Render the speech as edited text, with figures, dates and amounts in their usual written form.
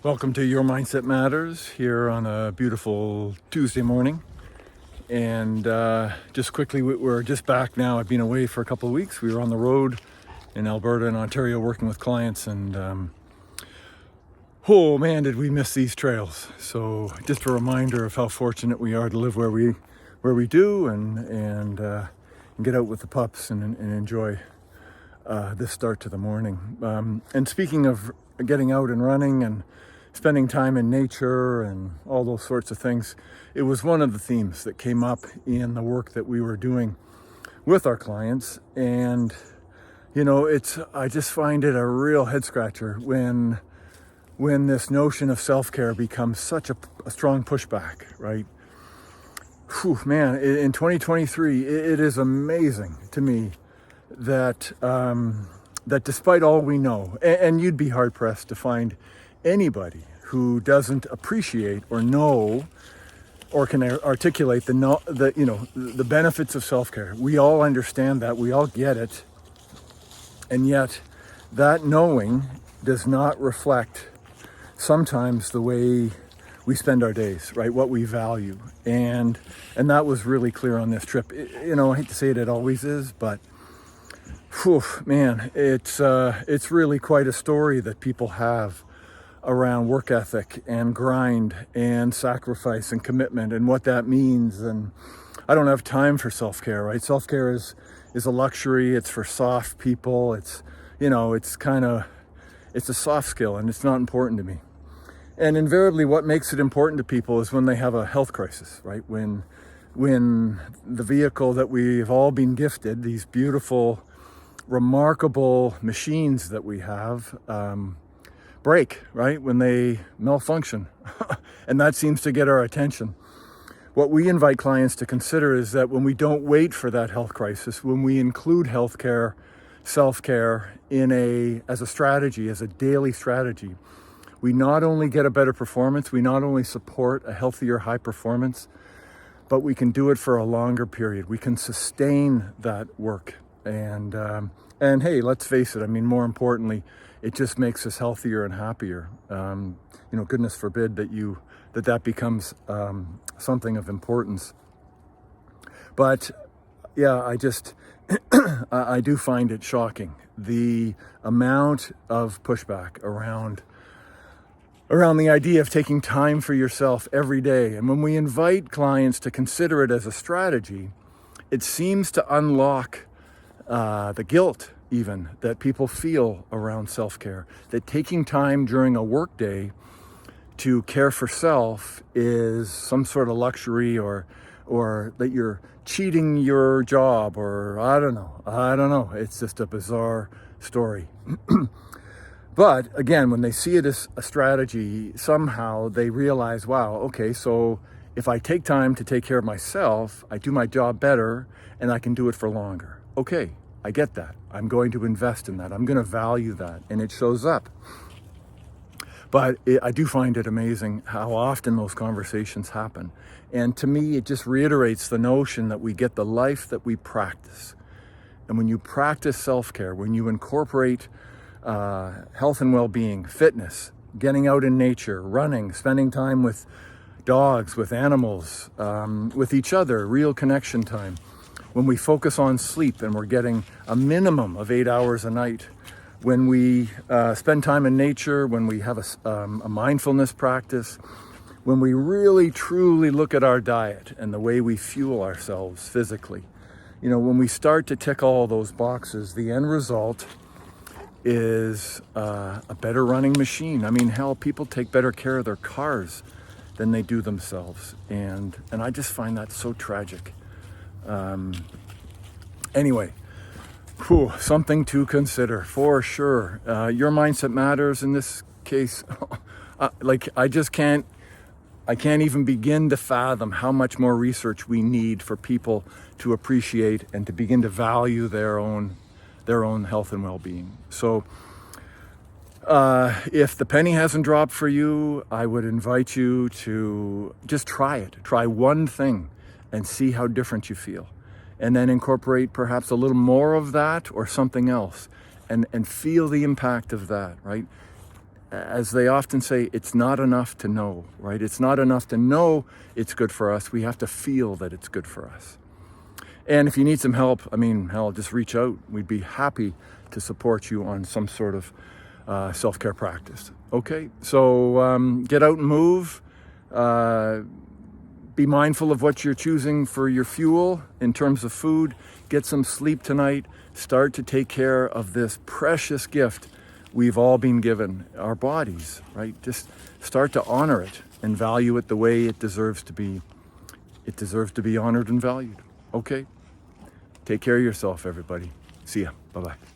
Welcome to Your Mindset Matters here on a beautiful Tuesday morning. And just quickly, we're just back now. I've been away for a couple of weeks. We were on the road in Alberta and Ontario working with clients, and oh man, did we miss these trails. So just a reminder of how fortunate we are to live where we do and get out with the pups and enjoy this start to the morning. And speaking of getting out and running and spending time in nature and all those sorts of things, it was one of the themes that came up in the work that we were doing with our clients. And I just find it a real head scratcher when this notion of self-care becomes such a strong pushback, right? Whew, man, in 2023, it is amazing to me that that despite all we know, and you'd be hard pressed to find anybody who doesn't appreciate or know or can articulate the benefits of self-care. We all understand that, we all get it, and yet that knowing does not reflect sometimes the way we spend our days, right? What we value, and that was really clear on this trip. I hate to say it always is, but whew, man, it's really quite a story that people have around work ethic and grind and sacrifice and commitment and what that means. And I don't have time for self-care, right? Self-care is a luxury. It's for soft people. It's a soft skill, and it's not important to me. And invariably what makes it important to people is when they have a health crisis, right? When the vehicle that we've all been gifted, these beautiful, remarkable machines that we have, break, right? When they malfunction. And that seems to get our attention. What we invite clients to consider is that when we don't wait for that health crisis, when we include healthcare, self-care as a strategy, as a daily strategy, we not only get a better performance, we not only support a healthier, high performance, but we can do it for a longer period. We can sustain that work. And hey, let's face it, I mean, more importantly, it just makes us healthier and happier. Goodness forbid that becomes something of importance. But yeah, I do find it shocking, the amount of pushback around the idea of taking time for yourself every day. And when we invite clients to consider it as a strategy, it seems to unlock the guilt even that people feel around self-care, that taking time during a work day to care for self is some sort of luxury, or that you're cheating your job, or I don't know. It's just a bizarre story. But again, when they see it as a strategy, somehow they realize, wow, okay, so if I take time to take care of myself, I do my job better and I can do it for longer. Okay, I get that. I'm going to invest in that. I'm going to value that, and it shows up. But I do find it amazing how often those conversations happen. And to me, it just reiterates the notion that we get the life that we practice. And when you practice self-care, when you incorporate health and well-being, fitness, getting out in nature, running, spending time with dogs, with animals, with each other, real connection time. When we focus on sleep and we're getting a minimum of 8 hours a night, when we spend time in nature, when we have a mindfulness practice, when we really truly look at our diet and the way we fuel ourselves physically, when we start to tick all those boxes, the end result is a better running machine. I mean, hell, people take better care of their cars than they do themselves. And I just find that so tragic. Anyway, something to consider for sure. Your mindset matters in this case. I can't even begin to fathom how much more research we need for people to appreciate and to begin to value their own health and well-being. So if the penny hasn't dropped for you, I would invite you to just try it. Try one thing and see how different you feel. And then incorporate perhaps a little more of that or something else, and feel the impact of that, right? as they often say, it's not enough to know, right? It's not enough to know it's good for us. We have to feel that it's good for us. And if you need some help, I mean, hell, just reach out. We'd be happy to support you on some sort of self-care practice. Okay, so get out and move. Be mindful of what you're choosing for your fuel in terms of food. Get some sleep tonight. Start to take care of this precious gift we've all been given, our bodies, right? Just start to honor it and value it the way it deserves to be. It deserves to be honored and valued. Okay? Take care of yourself, everybody. See ya. Bye-bye.